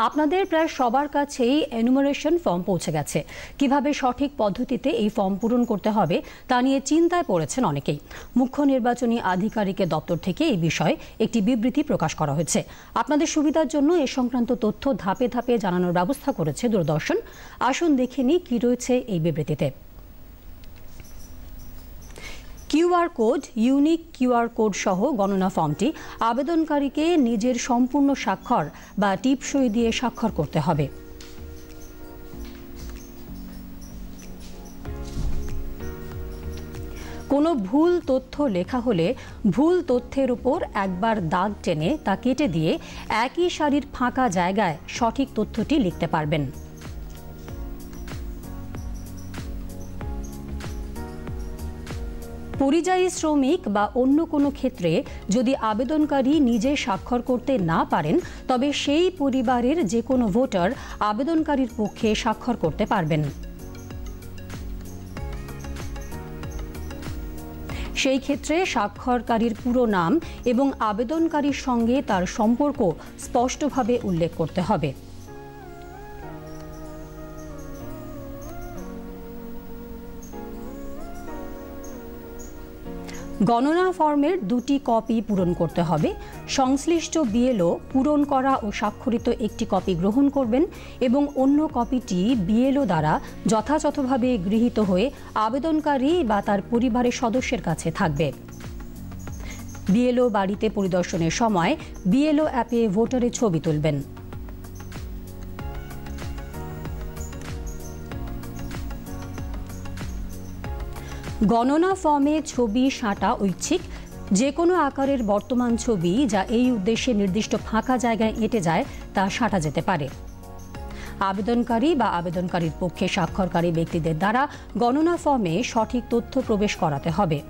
আপনাদের প্রায় সবার কাছেই এনুমারেশন ফর্ম পৌঁছে গেছে। কিভাবে সঠিক পদ্ধতিতে এই ফর্ম পূরণ করতে হবে তা নিয়ে চিন্তায় পড়েছেন অনেকেই। মুখ্য নির্বাচনী আধিকারিকের দপ্তর থেকে এই বিষয়ে একটি বিবৃতি প্রকাশ করা হয়েছে। আপনাদের সুবিধার জন্য এ সংক্রান্ত তথ্য ধাপে ধাপে জানানোর ব্যবস্থা করেছে দূরদর্শন। আসুন দেখে নিই কি রয়েছে এই বিবৃতিতে। QR code, unique QR code সহ গণনা ফর্মটি আবেদনকারীকে নিজের সম্পূর্ণ স্বাক্ষর বা টিপসই দিয়ে স্বাক্ষর করতে হবে। কোনো ভুল তথ্য লেখা হলে ভুল তথ্যের উপর একবার দাগ টেনে তা কেটে দিয়ে একই সারির ফাঁকা জায়গায় সঠিক তথ্যটি লিখতে পারবেন। পরিযায়ী শ্রমিক বা অন্য কোনো ক্ষেত্রে যদি আবেদনকারী নিজে স্বাক্ষর করতে না পারেন, তবে সেই পরিবারের যে কোনো ভোটার আবেদনকারীর পক্ষে স্বাক্ষর করতে পারবেন। সেই ক্ষেত্রে স্বাক্ষরকারীর পুরো নাম এবং আবেদনকারীর সঙ্গে তার সম্পর্ক স্পষ্টভাবে উল্লেখ করতে হবে। গণনা ফর্মের 2টি কপি পূরণ করতে হবে। সংশ্লিষ্ট বিএলও পূরণ করা ও স্বাক্ষরিত একটি কপি গ্রহণ করবেন এবং অন্য কপিটি বিএলও দ্বারা যথাযথভাবে গৃহীত হয়ে আবেদনকারী বা তার পরিবারের সদস্যের কাছে থাকবে। বিএলও বাড়িতে পরিদর্শনের সময় বিএলও অ্যাপে ভোটারের ছবি তুলবেন। গণনা ফর্মে ছবি সাঁটা ঐচ্ছিক। যে কোনো আকারের বর্তমান ছবি যা এই উদ্দেশ্যে নির্দিষ্ট ফাঁকা জায়গায় এঁটে যায় তা সাঁটা যেতে পারে। আবেদনকারী বা আবেদনকারীর পক্ষে স্বাক্ষরকারী ব্যক্তিদের দ্বারা গণনা ফর্মে সঠিক তথ্য প্রবেশ করাতে হবে।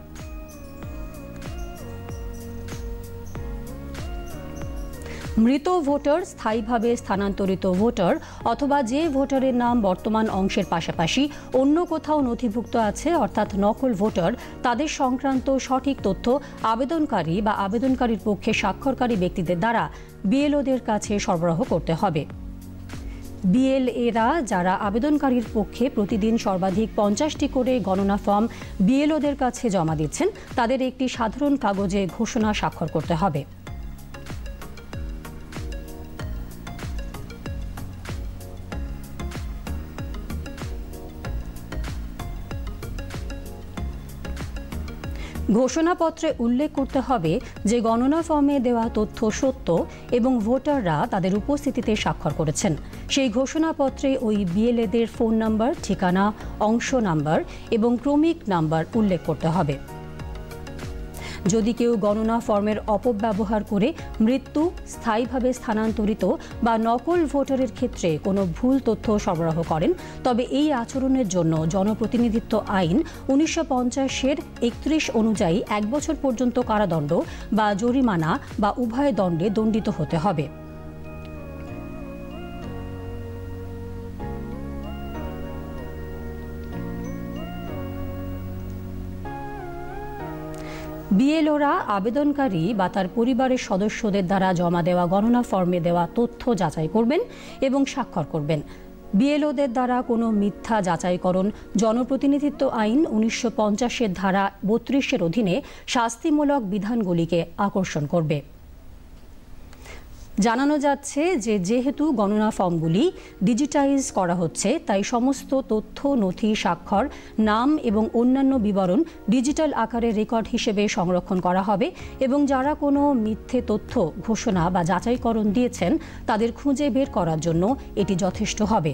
মৃত ভোটার, স্থায়ীভাবে স্থানান্তরিত ভোটার অথবা যে ভোটারের নাম বর্তমান অংশের পাশাপাশি অন্য কোথাও নথিভুক্ত আছে অর্থাৎ নকল ভোটার, তাদের সংক্রান্ত সঠিক তথ্য আবেদনকারী বা আবেদনকারীর পক্ষে স্বাক্ষরকারী ব্যক্তিদের দ্বারা বিএলওদের কাছে সরবরাহ করতে হবে। বিএলএরা যারা আবেদনকারীর পক্ষে প্রতিদিন সর্বাধিক 50টি করে গণনা ফর্ম বিএলওদের কাছে জমা দিচ্ছেন, তাদের একটি সাধারণ কাগজে ঘোষণা স্বাক্ষর করতে হবে। ঘোষণাপত্রে উল্লেখ করতে হবে যে গণনা ফর্মে দেওয়া তথ্য সত্য এবং ভোটাররা তাদের উপস্থিতিতে স্বাক্ষর করেছেন। সেই ঘোষণাপত্রে ওই বিএলএদের ফোন নাম্বার, ঠিকানা, অংশ নাম্বার এবং ক্রমিক নাম্বার উল্লেখ করতে হবে। যদি কেউ গণনা ফর্মের অপব্যবহার করে মৃত্যু, স্থায়ীভাবে স্থানান্তরিত বা নকল ভোটারের ক্ষেত্রে কোনো ভুল তথ্য সরবরাহ করেন, তবে এই আচরণের জন্য জনপ্রতিনিধিত্ব আইন 1950-এর 31 অনুযায়ী 1 বছর পর্যন্ত কারাদণ্ড বা জরিমানা বা উভয় দণ্ডে দণ্ডিত হতে হবে। বিএলওরা আবেদনকারী বা তার পরিবারের সদস্যদের দ্বারা জমা দেওয়া গণনা ফর্মে দেওয়া তথ্য যাচাই করবেন এবং স্বাক্ষর করবেন। বিএলওদের দ্বারা কোনো মিথ্যা যাচাইকরণ জনপ্রতিনিধিত্ব আইন 1950-এর ধারা 32-এর অধীনে শাস্তিমূলক বিধানগুলিকে আকর্ষণ করবে। জানানো যাচ্ছে যে যেহেতু গণনা ফর্মগুলি ডিজিটাইজ করা হচ্ছে, তাই সমস্ত তথ্য, নথি, স্বাক্ষর, নাম এবং অন্যান্য বিবরণ ডিজিটাল আকারে রেকর্ড হিসেবে সংরক্ষণ করা হবে এবং যারা কোনো মিথ্যে তথ্য, ঘোষণা বা যাচাইকরণ দিয়েছেন তাদের খুঁজে বের করার জন্য এটি যথেষ্ট হবে।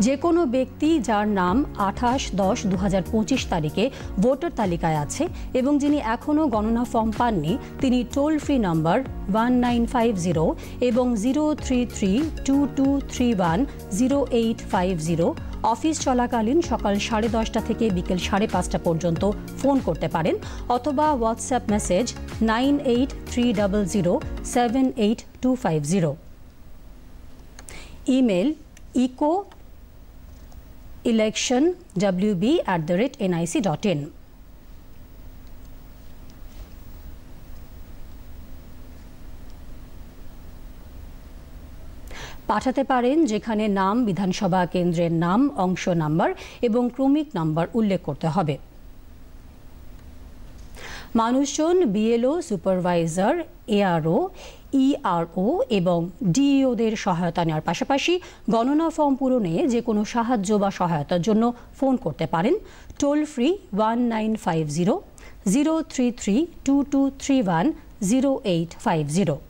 যে কোনো ব্যক্তি যার নাম 28/10/2025 তারিখে ভোটার তালিকায় আছে এবং যিনি এখনও গণনা ফর্ম পাননি, তিনি টোল ফ্রি নাম্বার 1950 এবং 03322310850 অফিস চলাকালীন সকাল 10:30 থেকে বিকেল 5:30 পর্যন্ত ফোন করতে পারেন অথবা হোয়াটসঅ্যাপ মেসেজ 9830078250। Email eco-electionwb@nic.in। পাঠাতে পারেন, যেখানে নাম, বিধানসভা কেন্দ্রের নাম, অংশ নাম্বার এবং ক্রমিক নাম্বার উল্লেখ করতে হবে। মানুষজন বিএলও, সুপারভাইজার, এআরও, ইআরও এবং ডিইওদের সহায়তা নেওয়ার পাশাপাশি গণনা ফর্ম পূরণে যে কোনো সাহায্য বা সহায়তার জন্য ফোন করতে পারেন টোল ফ্রি 1950 033 2231 0850।